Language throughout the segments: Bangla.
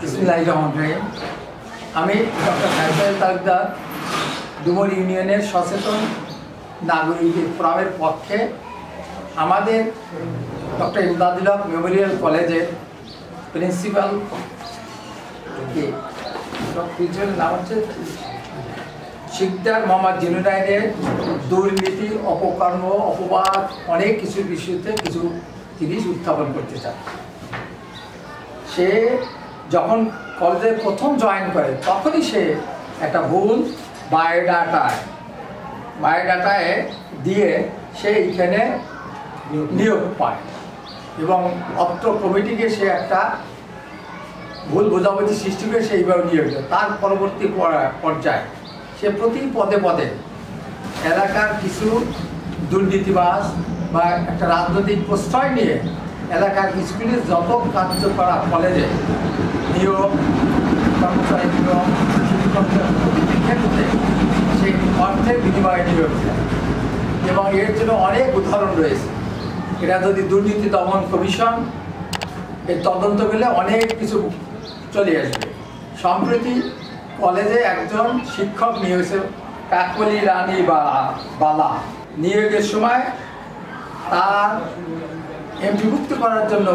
বিসমিল্লাহির রহমানির রহিম। আমি ডক্টর সাইফুল তালুকদার ডুমুর ইউনিয়নের সচেতন নাগরিক ফোরামের পক্ষে আমাদের ডক্টর ইমদাদুল হক মেমোরিয়াল কলেজের প্রিন্সিপাল নাম হচ্ছে শিকদার মোহাম্মদ জিনুরাইনের দুর্নীতি, অপকর্ম, অপবাদ অনেক কিছু বিষয়তে কিছু জিনিস উত্থাপন করতে চায়। সে যখন কলেজে প্রথম জয়েন করে তখনই সে একটা ভুল বায়োডাটায় দিয়ে সে এইখানে নিয়োগ পায় এবং অত্র কমিটিকে সে একটা ভুল বোঝাবুঝি সৃষ্টি করে সেইভাবে নিয়োগ দেয়। তার পরবর্তী পর্যায়ে সে প্রতি পদে পদে এলাকার কিছু দুর্নীতিবাজ বা একটা রাজনৈতিক প্রশ্রয় নিয়ে এলাকার স্কুলে যত কার্য করা কলেজে নিয়োগ, কর্মচারী নিয়োগ, শিক্ষকদের প্রতিটি ক্ষেত্রে সেই অর্থের বিনিময়ে নিয়োগ দেয় এবং এর জন্য অনেক উদাহরণ রয়েছে। এটা যদি দুর্নীতি দমন কমিশন এর তদন্ত করলে অনেক কিছু চলে আসবে। সম্প্রতি কলেজে একজন শিক্ষক নিয়োগেছে কাকলি রানী বালা। নিয়োগের সময় তার এমপিভুক্ত করার জন্য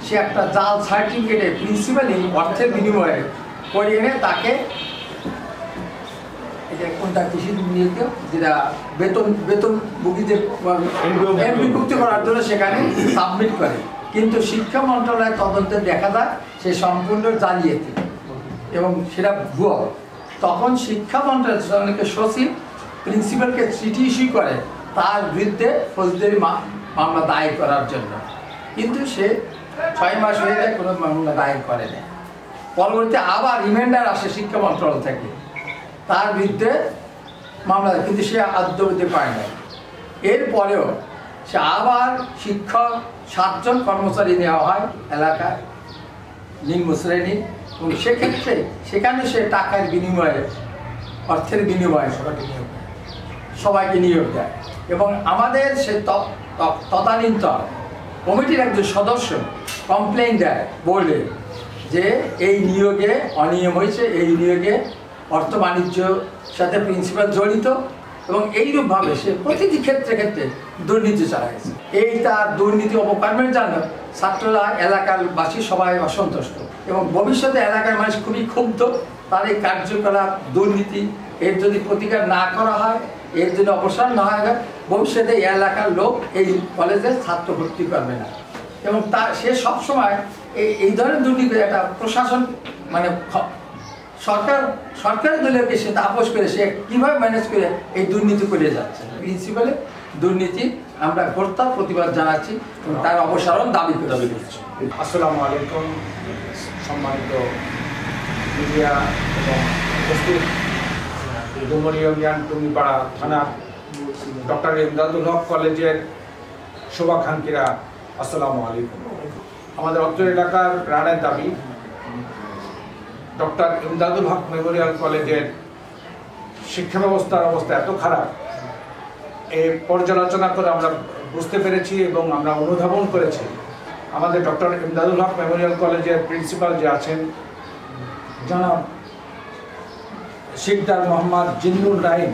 সে একটা জাল সার্টিফিকেটে প্রিন্সিপালি অর্থের বিনিময়ে করে এনে তাকে কোনটা কৃষি নিয়োগ যেটা বেতনভোগীতে এমপিভুক্ত করার জন্য সেখানে সাবমিট করে, কিন্তু শিক্ষা মন্ত্রণালয়ের তদন্তে দেখা যায় সে সম্পূর্ণ জালিয়াতি এবং সেটা ভুয়া। তখন শিক্ষা মন্ত্রণালয়কে সচিব প্রিন্সিপালকে চিঠি ইস্যু করে তার বিরুদ্ধে ফৌজদারি মামলা দায়ের করার জন্য, কিন্তু সে 6 মাস হয়ে যায় কোনো মামলা দায়ের করে না। পরবর্তীতে আবার রিমাইন্ডার আসে শিক্ষা মন্ত্রণালয় থেকে তার বিরুদ্ধে মামলা, কিন্তু সে আদ্য দিতে পারে না। এরপরেও সে আবার শিক্ষক 7 জন কর্মচারী নেওয়া হয় এলাকায় নিম্ন শ্রেণী এবং সেক্ষেত্রে সেখানে সে টাকার বিনিময়ে অর্থের বিনিময়ে সবাইকে নিয়োগ দেয় এবং আমাদের সে তদানীন্তন কমিটির একজন সদস্য কমপ্লেইন দেয় বোর্ডে যে এই নিয়োগে অনিয়ম হয়েছে, এই নিয়োগে অর্থ বাণিজ্যর সাথে প্রিন্সিপাল জড়িত এবং এইরূপভাবে সে প্রতিটি ক্ষেত্রে দুর্নীতি চালাইছে। এই তার দুর্নীতি অপকর্মের জন্য ছাত্ররা এলাকারবাসী সবাই অসন্তুষ্ট এবং ভবিষ্যতে এলাকার মানুষ খুবই ক্ষুব্ধ। তার এই কার্যকলাপ দুর্নীতি এর যদি প্রতিকার না করা হয়, এর যদি অপসারণ না হয়, ভবিষ্যতে এই এলাকার লোক এই কলেজে ছাত্র ভর্তি করবে না এবং সে সবসময় এই ধরনের দুর্নীতি একটা প্রশাসন মানে সরকারের দলীয়কে সে আপোষ করে সে কীভাবে ম্যানেজ করে এই দুর্নীতি করে যাচ্ছে। প্রিন্সিপালে দুর্নীতি আমরা কর্তা প্রতিবাদ জানাচ্ছি এবং তার অপসারণ দাবি করছি। আসসালামু আলাইকুম সম্মানিত মিডিয়া এবং উপস্থিত ডুমুর ইউনিয়ন টুঙ্গিপাড়া থানা ডক্টর ইমদাদুল হক কলেজের শুভাকাঙ্ক্ষীরা আসসালামু আলাইকুম। আমাদের অত্র এলাকার প্রাণের দাবি ডক্টর ইমদাদুল হক মেমোরিয়াল কলেজের শিক্ষা ব্যবস্থার অবস্থা এত খারাপ, এই পর্যালোচনা করে আমরা বুঝতে পেরেছি এবং আমরা অনুধাবন করেছি। আমাদের ডক্টর ইমদাদুল হক মেমোরিয়াল কলেজের প্রিন্সিপাল যে আছেন জনাব শিকদার মোহাম্মদ জিনুরাইন,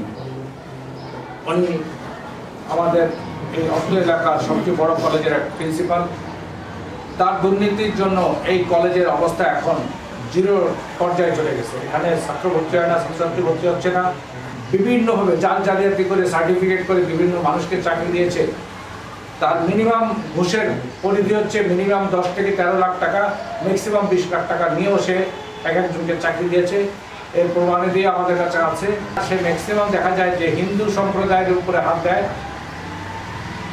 উনি আমাদের এই অত্র এলাকার সবচেয়ে বড় কলেজের এক প্রিন্সিপাল। তার দুর্নীতির জন্য এই কলেজের অবস্থা এখন 0 পর্যায়ে চলে গেছে। এখানে ছাত্র ভর্তি হয় না, ছাত্রছাত্রী ভর্তি হচ্ছে না, বিভিন্নভাবে জালিয়াতি করে সার্টিফিকেট করে বিভিন্ন মানুষকে চাকরি দিয়েছে। তার মিনিমাম ঘুষের পরিধি হচ্ছে মিনিমাম 10 থেকে 13 লাখ টাকা, ম্যাক্সিমাম 20 লাখ টাকা নিয়েও সে একজনকে চাকরি দিয়েছে। এর প্রমাণে দিয়ে আমাদের কাছে আছে। সে ম্যাক্সিমাম দেখা যায় যে হিন্দু সম্প্রদায়ের উপরে হাত দেয়।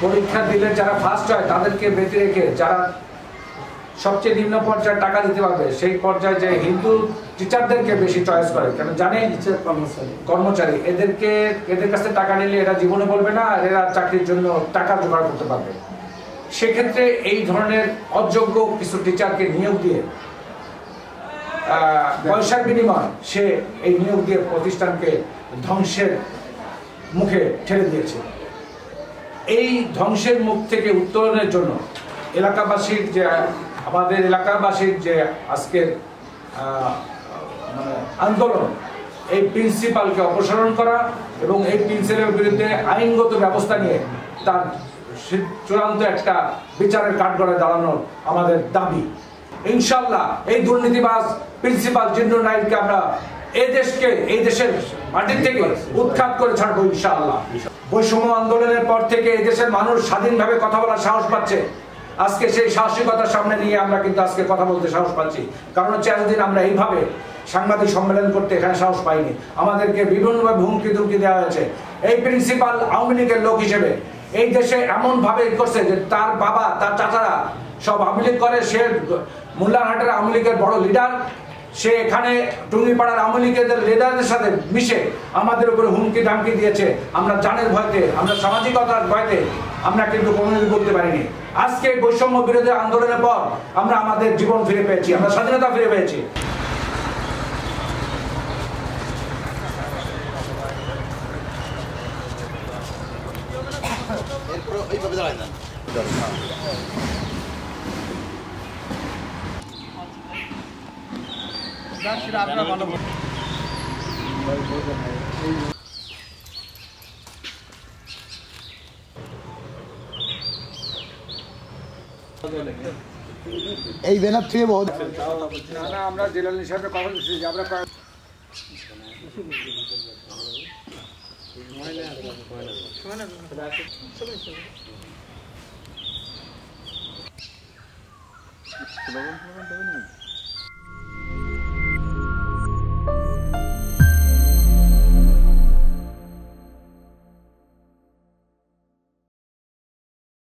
পরীক্ষা দিলে যারা ফার্স্ট হয় তাদেরকে বেঁধে রেখে যারা সবচেয়ে নিম্ন পর্যায়ে টাকা দিতে পারবে সেই পর্যায়ে যে হিন্দু টিচারদেরকে বেশি চয়েস করে, কেন জানে কর্মচারী এদের কাছে টাকা নিলে এরা জীবনে বলবে না, আর এরা চাকরির জন্য টাকা জোগাড় করতে পারবে। সেক্ষেত্রে এই ধরনের অযোগ্য কিছু টিচারকে নিয়োগ দিয়ে পয়সার বিনিময় সে এই নিয়োগ দিয়ে প্রতিষ্ঠানকে ধ্বংসের মুখে ঠেলে দিয়েছে। এই ধ্বংসের মুখ থেকে উত্তরণের জন্য এলাকাবাসীর যে আমাদের এলাকাবাসীর যে আজকের মানে আন্দোলন, এই প্রিন্সিপালকে অপসারণ করা এবং এই প্রিন্সিপালের বিরুদ্ধে আইনগত ব্যবস্থা নিয়ে তার চূড়ান্ত একটা বিচারের কাঠগড়ায় দাঁড়ানোর আমাদের দাবি। ইনশাল্লাহ এই দুর্নীতিবাজ প্রিন্সিপাল জিন্নুর নাইককে আমরা এই দেশের মাটির থেকে উৎখাত করে ছাড়বো ইনশাআল্লাহ। বৈষম্য আন্দোলনের পর থেকে এই দেশের মানুষ স্বাধীনভাবে কথা বলার সাহস পাচ্ছে। আজকে সেই সাহসিকতার সামনে নিয়ে আমরা কিন্তু আজকে কথা বলতে সাহস পাচ্ছি। কারণ হচ্ছে এতদিন আমরা এইভাবে সাংবাদিক সম্মেলন করতে এখানে সাহস পাইনি। আমাদেরকে বিভিন্নভাবে হুমকি ধুমকি দেওয়া হয়েছে। এই প্রিন্সিপাল আওয়ামী লীগের লোক হিসেবে এই দেশে এমনভাবে করছে যে তার বাবা তার চাচারা সব আওয়ামী লীগ করে, সে মোল্লারহাটের আওয়ামী লীগের বড় লিডার, সে এখানে টুঙ্গিপাড়ার আওয়ামী লীগের লিডারদের সাথে মিশে আমাদের উপরে হুমকি ধামকি দিয়েছে। আমরা জানের ভয়তে, আমরা সামাজিকতার ভয়তে আমরা কিন্তু কোনোদিন বলতে পারিনি। আজকে বৈষম্য বিরোধী আন্দোলনের পর আমরা আমাদের জীবন ফিরে পেয়েছি, আমরা স্বাধীনতা ফিরে পেয়েছি। এই ব্যানার থেকে বহুত না আমরা জেলা হিসাবে কথা বলছি যে আমরা দেবেন